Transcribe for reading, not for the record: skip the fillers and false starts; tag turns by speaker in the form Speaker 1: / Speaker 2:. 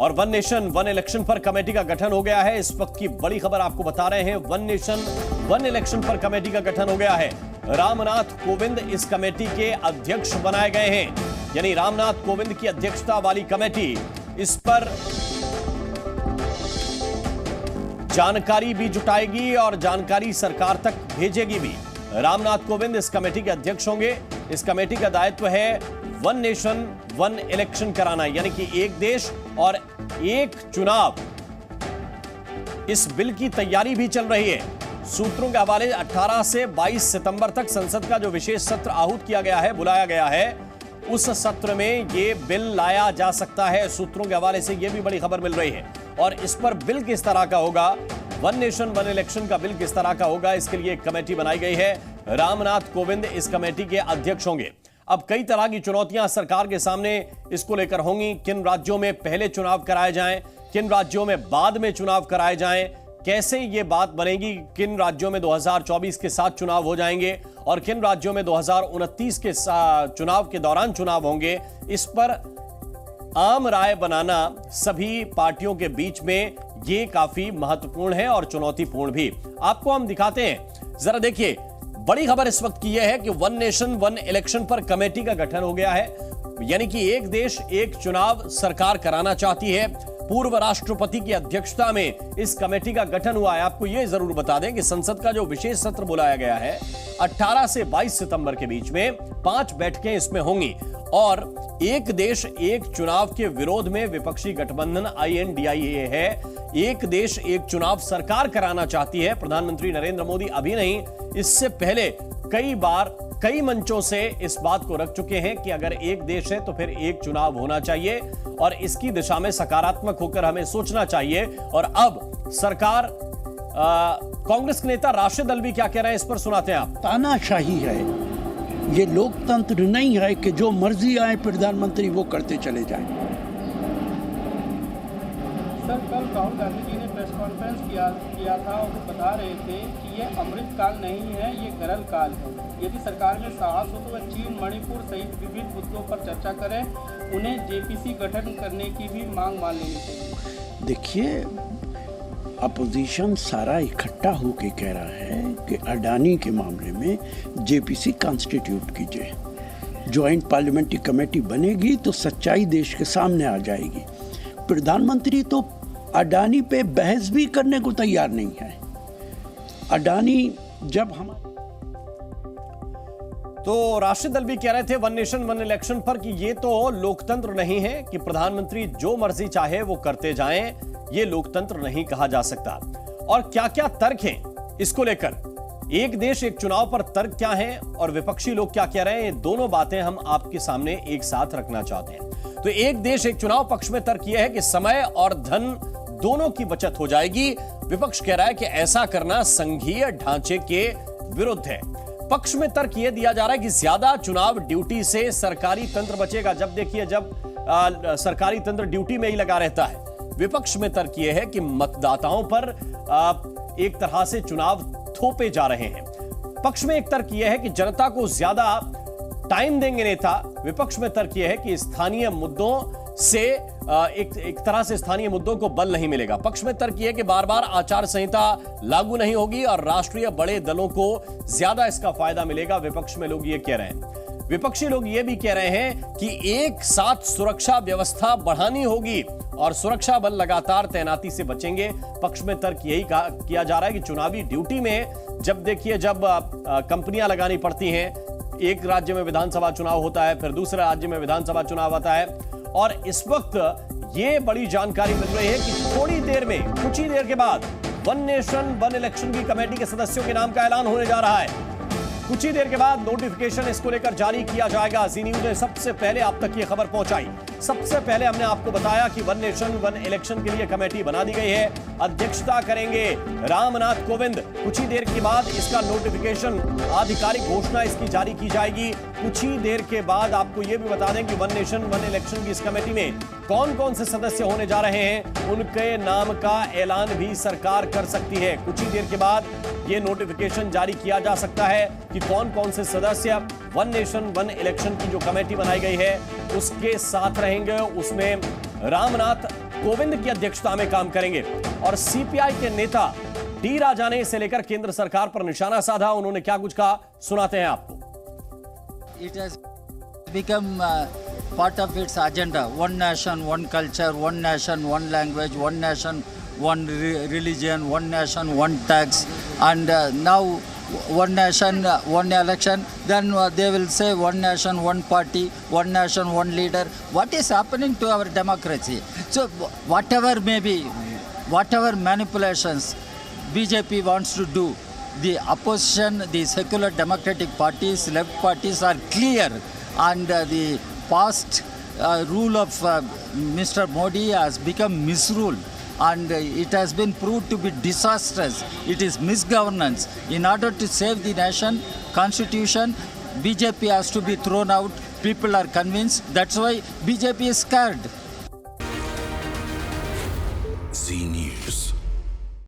Speaker 1: और one nation one election पर committee का गठन हो गया है। इस वक्त की बड़ी खबर आपको बता रहे हैं, वन नेशन वन इलेक्शन पर कमेटी का गठन हो गया है। रामनाथ कोविंद इस कमेटी के अध्यक्ष बनाए गए हैं, यानी रामनाथ कोविंद की अध्यक्षता वाली कमेटी इस पर जानकारी भी जुटाएगी और जानकारी सरकार तक भेजेगी भी। रामनाथ कोविंद इस कमेटी के अध्यक्ष होंगे। इस कमेटी का दायित्व है वन नेशन वन इलेक्शन कराना, यानी कि एक देश और एक चुनाव। इस बिल की तैयारी भी चल रही है। सूत्रों के हवाले 18 से 22 सितंबर तक संसद का जो विशेष सत्र आहूत किया गया है, बुलाया गया है, उस सत्र में यह बिल लाया जा सकता है। सूत्रों के हवाले से यह भी बड़ी खबर मिल रही है। और इस पर बिल किस तरह का होगा, वन नेशन वन इलेक्शन का बिल किस तरह का होगा, इसके लिए एक कमेटी बनाई गई है। रामनाथ कोविंद इस कमेटी के अध्यक्ष होंगे। अब कई तरह की चुनौतियां सरकार के सामने इसको लेकर होंगी। किन राज्यों में पहले चुनाव कराए जाएं, किन राज्यों में बाद में चुनाव कराए जाएं, कैसे ये बात बनेगी, किन राज्यों में 2024 के साथ चुनाव हो जाएंगे और किन राज्यों में 2029 के चुनाव के दौरान चुनाव होंगे। इस पर आम राय बनाना सभी पार्टियों के बीच में ये काफी महत्वपूर्ण है और चुनौतीपूर्ण भी। आपको हम दिखाते हैं, जरा देखिए। बड़ी खबर इस वक्त की यह है कि वन नेशन वन इलेक्शन पर कमेटी का गठन हो गया है, यानी कि एक देश एक चुनाव सरकार कराना चाहती है। पूर्व राष्ट्रपति की अध्यक्षता में इस कमेटी का गठन हुआ है। आपको यह जरूर बता दें कि संसद का जो विशेष सत्र बुलाया गया है 18 से 22 सितंबर के बीच में 5 बैठकें इसमें होंगी और एक देश एक चुनाव के विरोध में विपक्षी गठबंधन INDIA है। एक देश एक चुनाव सरकार कराना चाहती है। प्रधानमंत्री नरेंद्र मोदी अभी नहीं, इससे पहले कई बार कई मंचों से इस बात को रख चुके हैं कि अगर एक देश है तो फिर एक चुनाव होना चाहिए और इसकी दिशा में सकारात्मक होकर हमें सोचना चाहिए। और अब सरकार, कांग्रेस के नेता राशिद अल्वी क्या कह रहे हैं, इस पर सुनाते हैं आप।
Speaker 2: तानाशाही है, ये लोकतंत्र नहीं है कि जो मर्जी आए प्रधानमंत्री वो करते चले जाएं।
Speaker 3: सर, कल राहुल गांधी जी ने प्रेस कॉन्फ्रेंस किया था और बता रहे थे कि ये अमृत काल नहीं है, ये गरल काल है। यदि सरकार में साहस हो तो वह चीन, मणिपुर सहित विविध मुद्दों पर चर्चा करें। उन्हें JPC गठन करने की भी मांग मान लेनी चाहिए।
Speaker 2: देखिए, अपोजिशन सारा इकट्ठा होके कह रहा है कि अडानी के मामले में JPC कॉन्स्टिट्यूट कीजिए। ज्वाइंट पार्लियामेंट्री कमेटी बनेगी तो सच्चाई देश के सामने आ जाएगी। प्रधानमंत्री तो अडानी पे बहस भी करने को तैयार नहीं है। अडानी जब हम
Speaker 1: तो राशिद अल्वी कह रहे थे वन नेशन वन इलेक्शन पर कि ये तो लोकतंत्र नहीं है कि प्रधानमंत्री जो मर्जी चाहे वो करते जाएं, ये लोकतंत्र नहीं कहा जा सकता। और क्या क्या तर्क हैं इसको लेकर, एक देश एक चुनाव पर तर्क क्या है और विपक्षी लोग क्या कह रहे हैं, ये दोनों बातें हम आपके सामने एक साथ रखना चाहते हैं। तो एक देश एक चुनाव पक्ष में तर्क यह है कि समय और धन दोनों की बचत हो जाएगी। विपक्ष कह रहा है कि ऐसा करना संघीय ढांचे के विरुद्ध है। पक्ष में तर्क यह दिया जा रहा है कि ज्यादा चुनाव ड्यूटी से सरकारी तंत्र बचेगा। जब देखिए, जब सरकारी तंत्र ड्यूटी में ही लगा रहता है। विपक्ष में तर्क यह है कि मतदाताओं पर एक तरह से चुनाव थोपे जा रहे हैं। पक्ष में एक तर्क यह है कि जनता को ज्यादा टाइम देंगे नेता। विपक्ष में तर्क यह है कि स्थानीय मुद्दों से एक तरह से स्थानीय मुद्दों को बल नहीं मिलेगा। पक्ष में तर्क यह है कि बार बार आचार संहिता लागू नहीं होगी और राष्ट्रीय बड़े दलों को ज्यादा इसका फायदा मिलेगा। विपक्ष में लोग ये कह रहे हैं। विपक्षी लोग ये भी कह रहे हैं कि एक साथ सुरक्षा व्यवस्था बढ़ानी होगी और सुरक्षा बल लगातार तैनाती से बचेंगे। पक्ष में तर्क यही किया जा रहा है कि चुनावी ड्यूटी में जब देखिए, जब कंपनियां लगानी पड़ती हैं, एक राज्य में विधानसभा चुनाव होता है, फिर दूसरे राज्य में विधानसभा चुनाव आता है और इस वक्त ये बड़ी जानकारी मिल रही है कि थोड़ी देर में, कुछ ही देर के बाद वन नेशन वन इलेक्शन की कमेटी के सदस्यों के नाम का ऐलान होने जा रहा है। कुछ ही देर के बाद नोटिफिकेशन इसको लेकर जारी किया जाएगा। जी न्यूज ने सबसे पहले आप तक ये खबर पहुंचाई। सबसे पहले हमने आपको बताया कि वन नेशन वन इलेक्शन के लिए कमेटी बना दी गई है। अध्यक्षता करेंगे रामनाथ कोविंद। कुछ ही देर के बाद इसका नोटिफिकेशन, आधिकारिक घोषणा इसकी जारी की जाएगी। कुछ ही देर के बाद आपको यह भी बता दें कि वन नेशन वन इलेक्शन की इस कमेटी में कौन कौन से सदस्य होने जा रहे हैं, उनके नाम का ऐलान भी सरकार कर सकती है। कुछ ही देर के बाद यह नोटिफिकेशन जारी किया जा सकता है कि कौन कौन से सदस्य वन नेशन वन इलेक्शन की जो कमेटी बनाई गई है उसके साथ रहेंगे। उसमें रामनाथ कोविंद की अध्यक्षता में काम करेंगे। और सीपीआई के नेता डी राजा ने इसे लेकर केंद्र सरकार पर निशाना साधा। उन्होंने क्या कुछ कहा, सुनाते हैं आपको।
Speaker 4: It has become part of its agenda. One nation, one culture, one nation, one language, one nation, one religion, one nation, one tax. And now one nation, one election. Then they will say one nation, one party, one nation, one leader. What is happening to our democracy? So whatever may be, whatever manipulations BJP wants to do, the opposition, the secular democratic parties, left parties are clear, and the past rule of Mr. Modi has become misrule, and it has been proved to be disastrous. It is misgovernance. In order to save the nation, constitution, BJP has to be thrown out. People are convinced. That's why BJP is scared.
Speaker 5: Zee News.